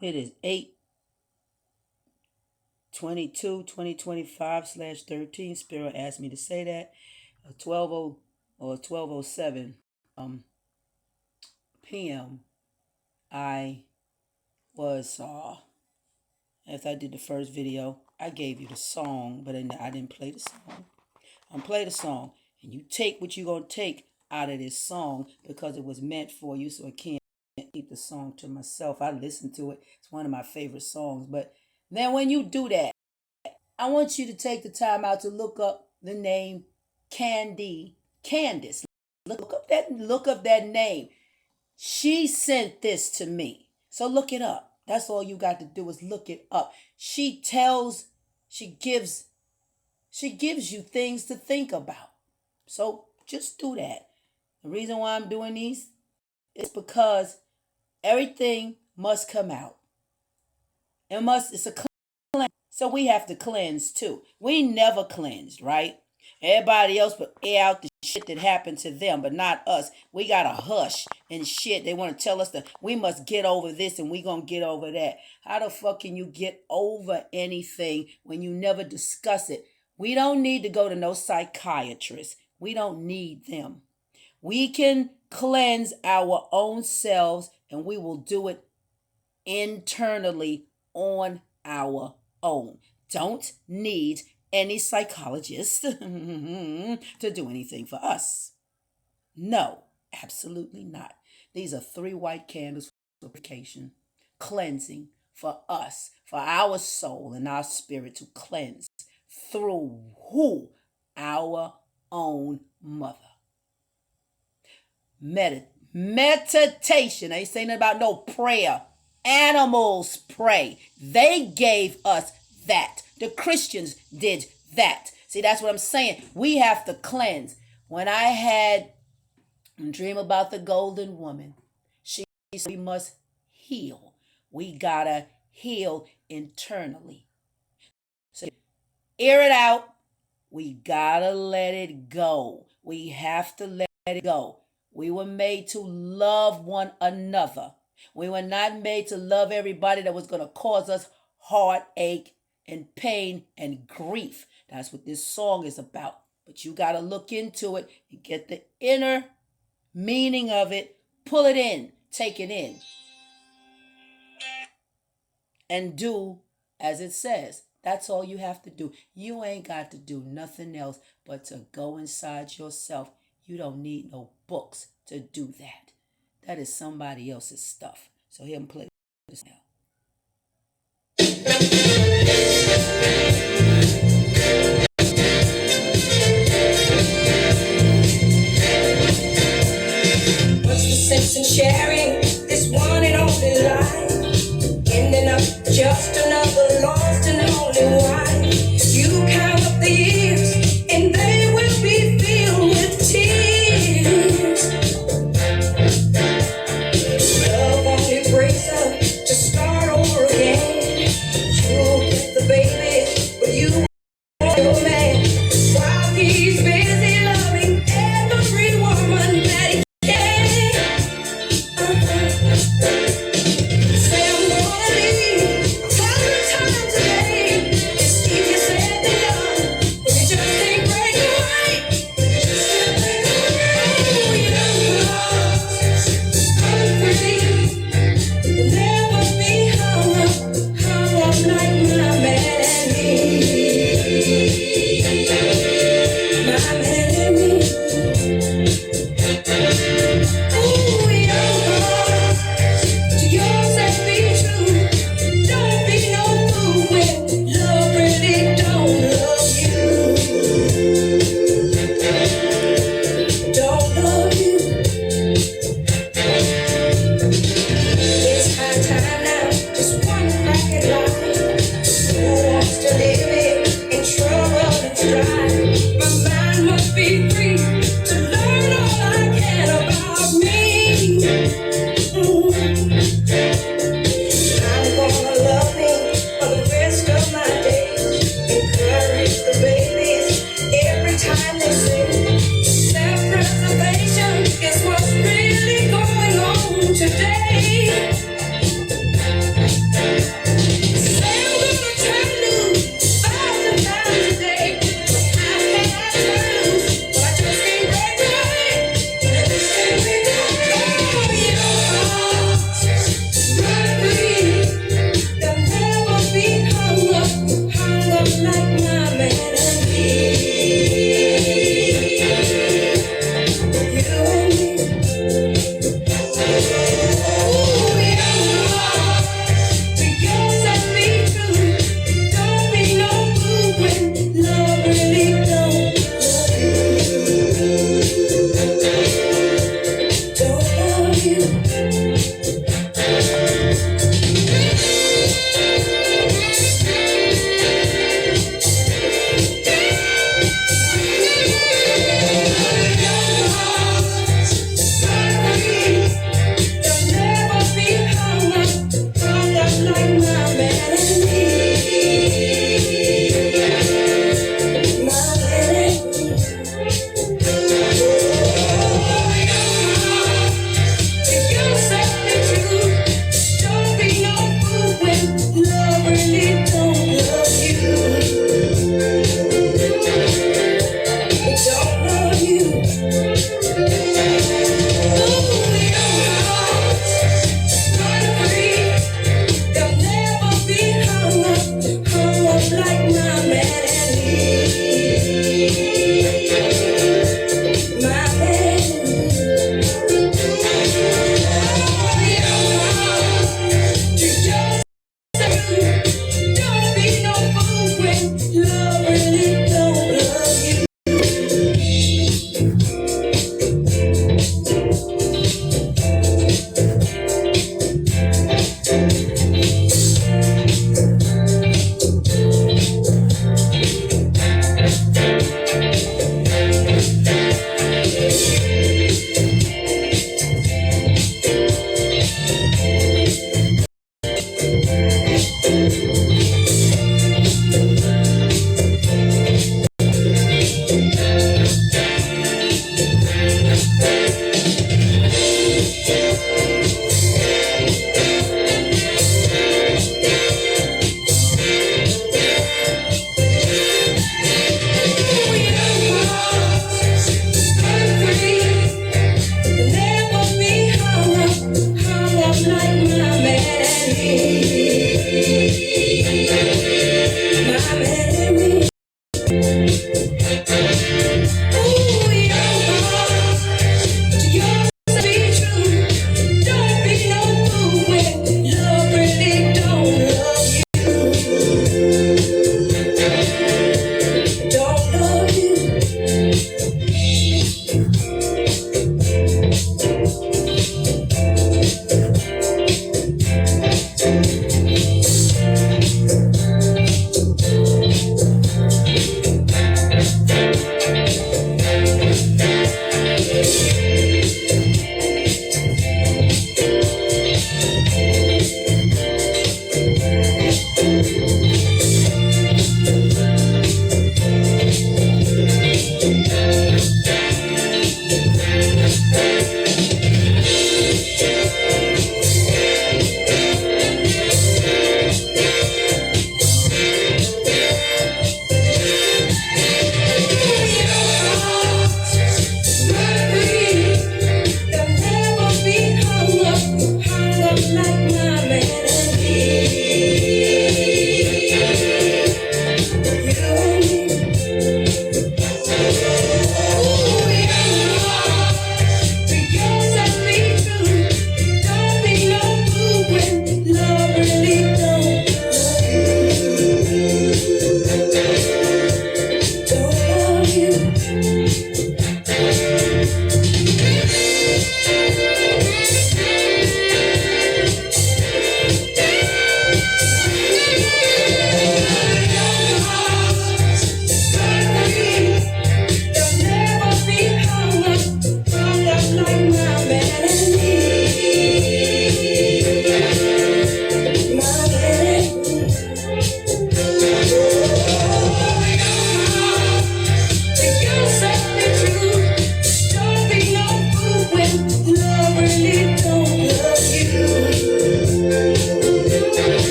It is 8/22/2025/13. Spirit asked me to say that. 12:00 or 12:07 p.m. I was after I did the first video, I gave you the song, but I didn't play the song. I'm play the song, and you take what you're gonna take out of this song because it was meant for you, so I can't keep the song to myself. I listen to it. It's one of my favorite songs. But then when you do that, I want you to take the time out to look up the name Candace. Look up that name. She sent this to me. So look it up. That's all you got to do is look it up. She gives you things to think about. So just do that. The reason why I'm doing these is because everything must come out. It's a cleanse. So we have to cleanse too. We never cleansed, right? Everybody else would air out the shit that happened to them, but not us. We got to hush and shit. They want to tell us that we must get over this and we going to get over that. How the fuck can you get over anything when you never discuss it? We don't need to go to no psychiatrist. We don't need them. We can cleanse our own selves, and we will do it internally on our own. Don't need any psychologist to do anything for us. No, absolutely not. These are 3 white candles for purification, cleansing for us, for our soul and our spirit to cleanse through who? Our own mother. Meditation. I ain't saying about no prayer. Animals pray. They gave us that. The Christians did that. See, that's what I'm saying. We have to cleanse. When I had a dream about the golden woman, she said we must heal. We gotta heal internally. So air it out. We gotta let it go. We have to let it go. We were made to love one another. We were not made to love everybody that was going to cause us heartache and pain and grief. That's what this song is about. But you got to look into it and get the inner meaning of it. Pull it in. Take it in. And do as it says. That's all you have to do. You ain't got to do nothing else but to go inside yourself. You don't need no books to do that. That is somebody else's stuff. So here I'm playing this now. What's the sense in sharing this one and only life? Ending up just another lost and only wife. You count up the years and they will be filled with tears. Love only breaks up to start over again. You'll get the baby, but you want your man. While he's busy loving every woman that he can.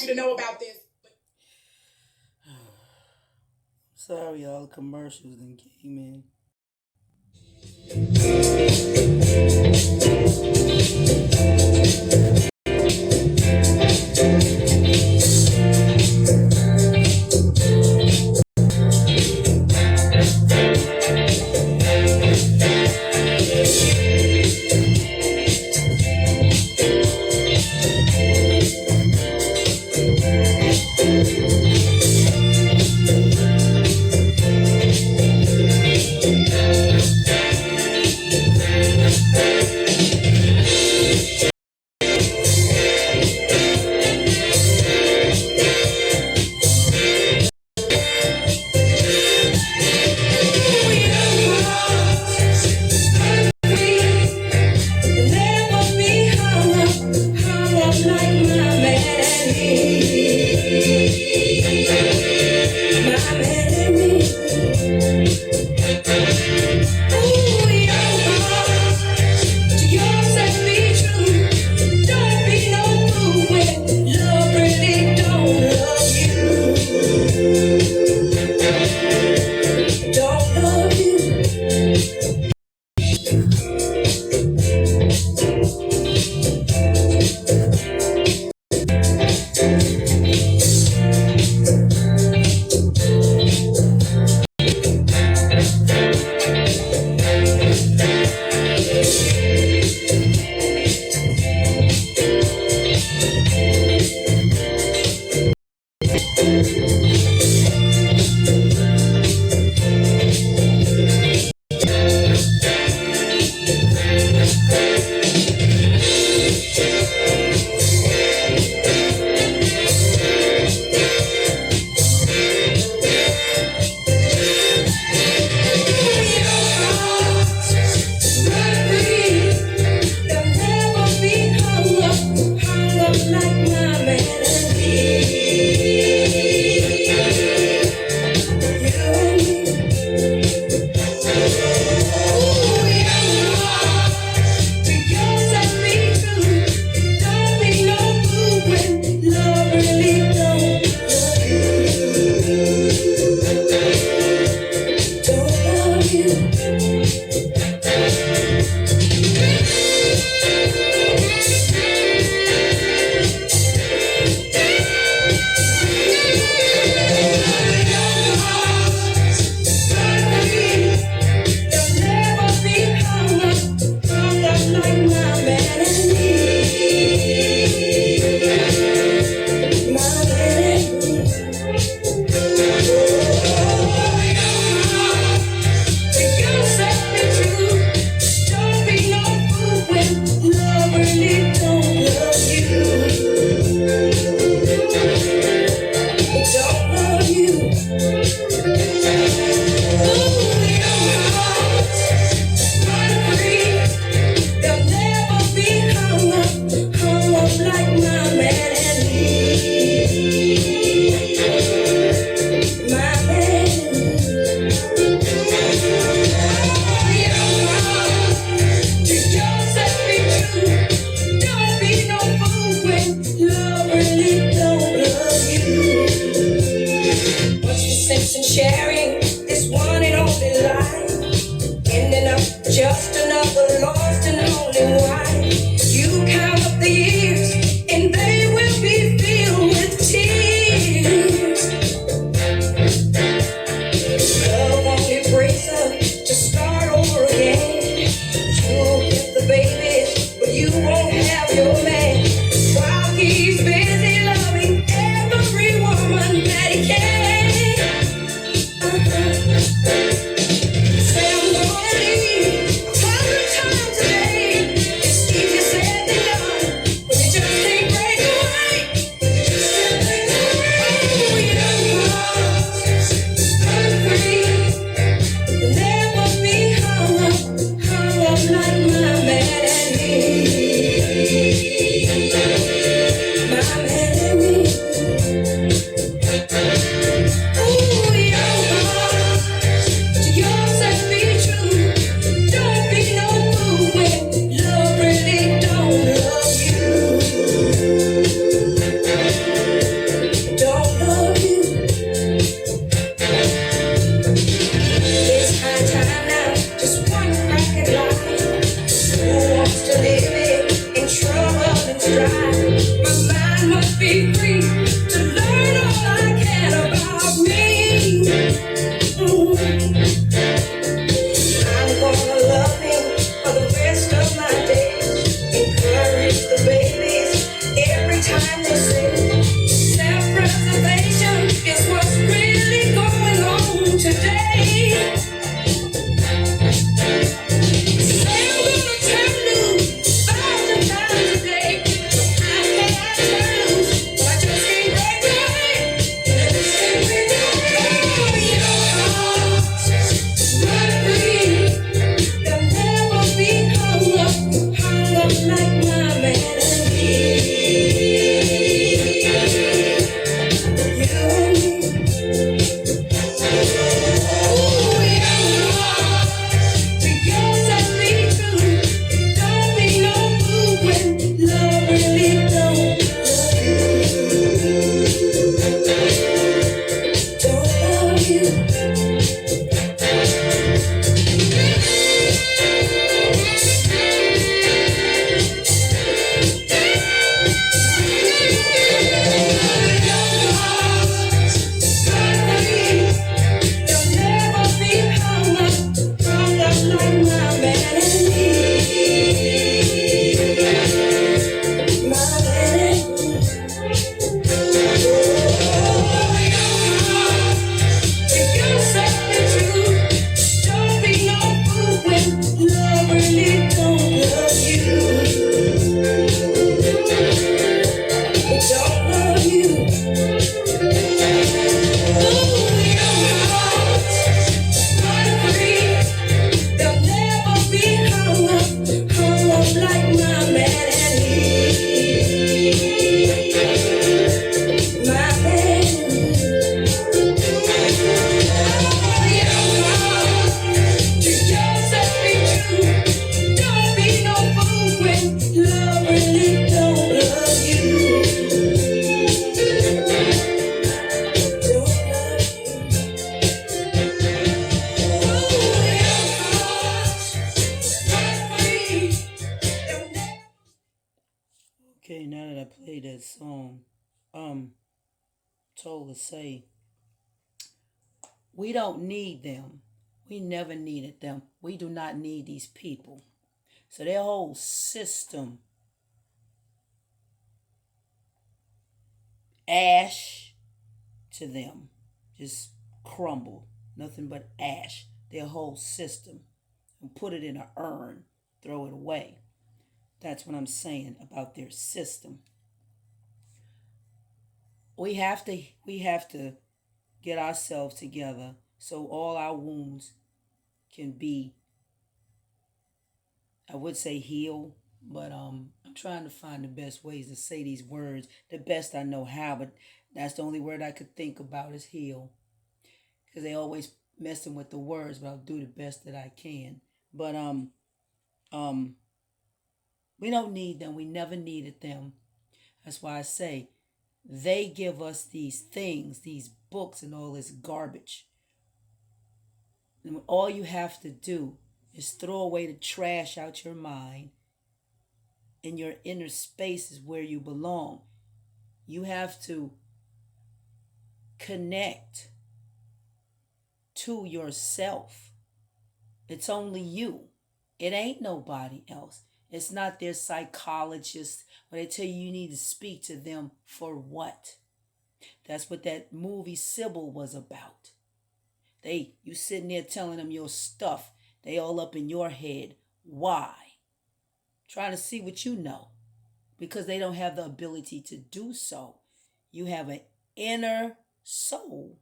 you to know about this. Sorry, all the commercials that came in. My mind must be free to learn all I can about me. I'm gonna love him for the rest of my days. Encourage the babies every time they sing. Self-preservation is what's really going on today. Say I'm gonna turn loose 1,000 times a day. I can't turn loose, but I just can't break away. Just can't break away. Oh, your heart, run free. They'll never be hung up like my melody. You and me. Ooh, your heart, to yourself be true. Don't be no fool when love really don't love you. Okay, now that I played that song, um, told to say, we don't need them. We never needed them. We do not need these people. So their whole system, ash to them, just crumble. Nothing but ash. Their whole system. And put it in an urn, throw it away. That's what I'm saying about their system. We have to get ourselves together so all our wounds can be, I would say, healed, but I'm trying to find the best ways to say these words the best I know how, but that's the only word I could think about is heal, because they always messing with the words, but I'll do the best that I can. But um we don't need them. We never needed them. That's why I say they give us these things, these books, and all this garbage. And all you have to do is throw away the trash out your mind, in your inner spaces where you belong. You have to connect to yourself. It's only you. It ain't nobody else. It's not their psychologist where they tell you need to speak to them for what. That's what that movie Sybil was about. You sitting there telling them your stuff. They all up in your head. Why? Trying to see what you know. Because they don't have the ability to do so. You have an inner soul.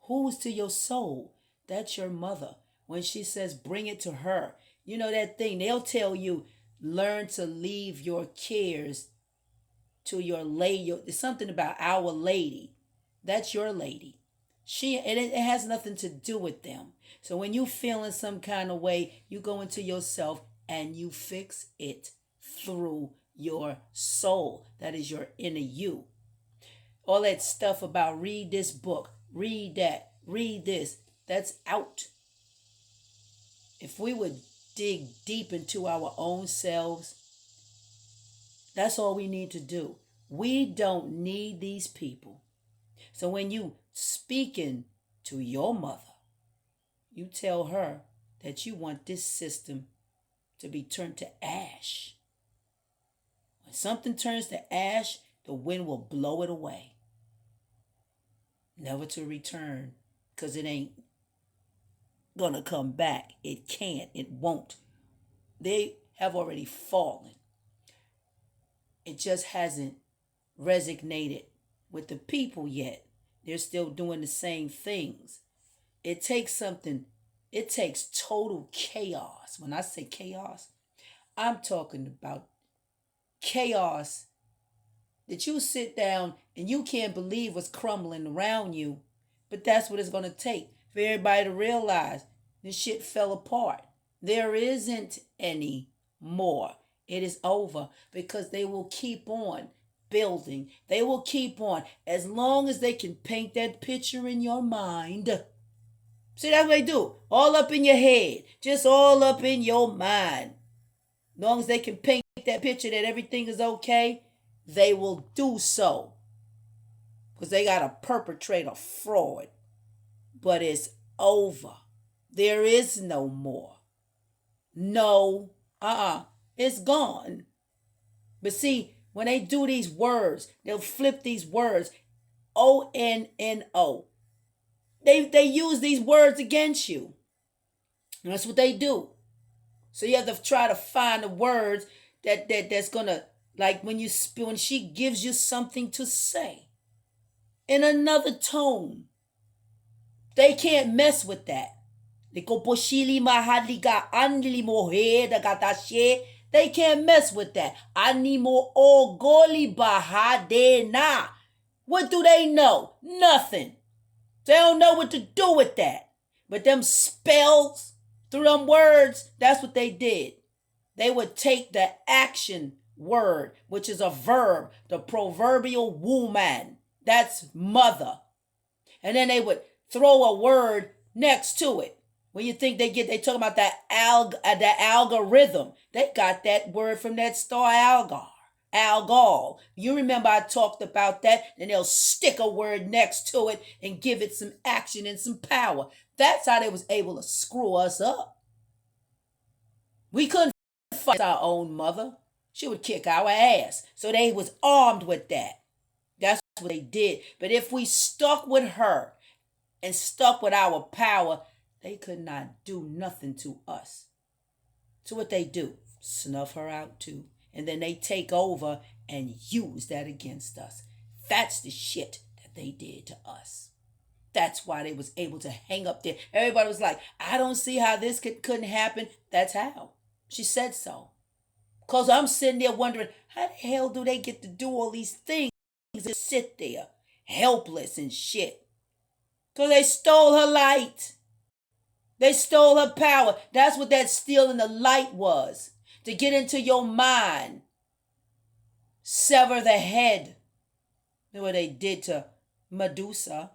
Who's to your soul? That's your mother. When she says bring it to her. You know that thing. They'll tell you learn to leave your cares to your lady. There's something about our lady. That's your lady. It has nothing to do with them. So when you feeling some kind of way, you go into yourself and you fix it through your soul. That is your inner you. All that stuff about read this book, read that, read this, that's out. If we would dig deep into our own selves, That's all we need to do. We don't need these people. So when you speaking to your mother, you tell her that you want this system to be turned to ash. When something turns to ash, the wind will blow it away. Never to return, because it ain't gonna come back. It can't. It won't. They have already fallen. It just hasn't resonated with the people yet. They're still doing the same things. It takes something, it takes total chaos. When I say chaos, I'm talking about chaos that you sit down and you can't believe what's crumbling around you. But that's what it's going to take for everybody to realize this shit fell apart. There isn't any more. It is over, because they will keep on building. They will keep on as long as they can paint that picture in your mind. See, that's what they do. All up in your head. Just all up in your mind. As long as they can paint that picture that everything is okay, they will do so. Because they got to perpetrate a fraud. But it's over. There is no more. No. It's gone. But see, when they do these words, they'll flip these words. ONNO. They use these words against you. And that's what they do. So you have to try to find the words that's gonna, like when she gives you something to say in another tone. They can't mess with that. They can't mess with that. Animo ogoli bahadena. What do they know? Nothing. They don't know what to do with that. But them spells through them words, that's what they did. They would take the action word, which is a verb, the proverbial woman. That's mother. And then they would throw a word next to it. When you think they talking about that algorithm, they got that word from that star algol. You remember I talked about that, and they'll stick a word next to it and give it some action and some power. That's how they was able to screw us up. We couldn't fight our own mother. She would kick our ass. So they was armed with that. That's what they did. But if we stuck with her and stuck with our power, they could not do nothing to us. So what they do, snuff her out too. And then they take over and use that against us. That's the shit that they did to us. That's why they was able to hang up there. Everybody was like, I don't see how this couldn't happen. That's how. She said so. Because I'm sitting there wondering, how the hell do they get to do all these things and sit there helpless and shit? Because they stole her light. They stole her power. That's what that stealing the light was. To get into your mind. Sever the head. That's what they did to Medusa.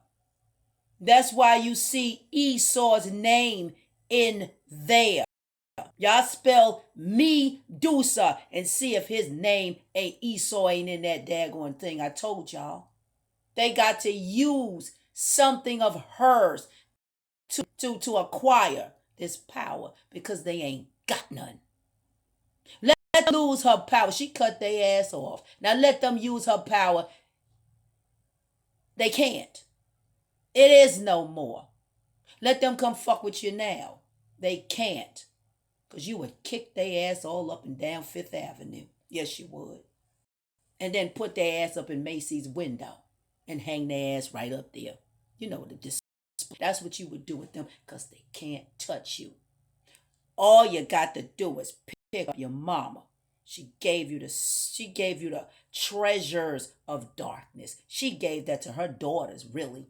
That's why you see Esau's name in there. Y'all spell Medusa and see if his name ain't Esau ain't in that daggone thing. I told y'all. They got to use something of hers to acquire this power because they ain't got none. Let them lose her power. She cut their ass off. Now let them use her power. They can't. It is no more. Let them come fuck with you now. They can't. Because you would kick their ass all up and down Fifth Avenue. Yes, you would. And then put their ass up in Macy's window and hang their ass right up there. You know what it is. That's what you would do with them because they can't touch you. All you got to do is pick up your mama. She gave you the treasures of darkness. She gave that to her daughters, really.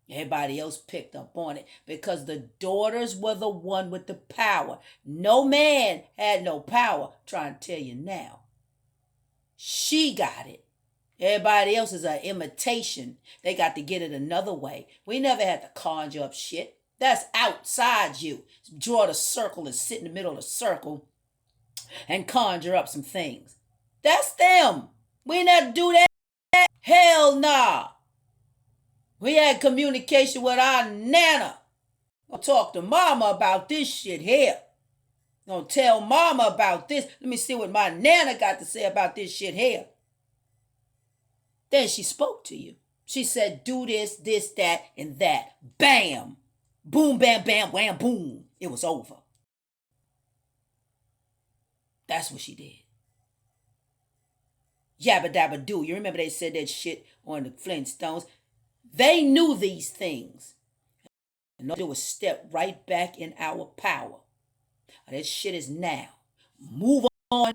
Everybody else picked up on it because the daughters were the one with the power. No man had no power. I'm trying to tell you now. She got it. Everybody else is an imitation. They got to get it another way. We never had to conjure up shit. That's outside you. Draw the circle and sit in the middle of the circle and conjure up some things. That's them. We not do that. Hell nah. We had communication with our nana. Gonna talk to mama about this shit here. Gonna tell mama about this. Let me see what my nana got to say about this shit here. Then she spoke to you. She said, do this, this, that, and that. Bam. Boom, bam, bam, wham, boom. It was over. That's what she did. Yabba dabba do. You remember they said that shit on the Flintstones? They knew these things. And all they do was step right back in our power. That shit is now. Move on.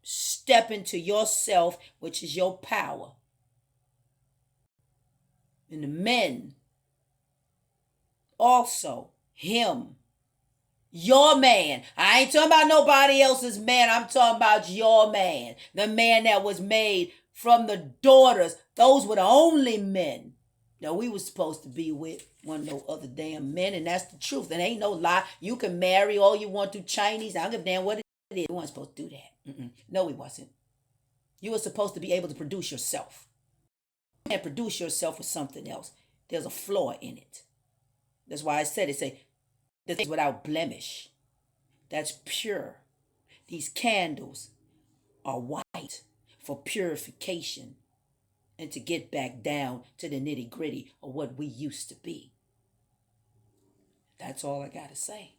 Step into yourself, which is your power. And the men, also, him, your man. I ain't talking about nobody else's man. I'm talking about your man. The man that was made from the daughters. Those were the only men that we were supposed to be with. Wasn't no other damn men, and that's the truth. It ain't no lie. You can marry all you want to Chinese. I don't give a damn what it is. You weren't supposed to do that. No, we wasn't. You were supposed to be able to produce yourself. You can't produce yourself with something else. There's a flaw in it. That's why I said it. Say the things without blemish. That's pure. These candles are white for purification and to get back down to the nitty gritty of what we used to be. That's all I got to say.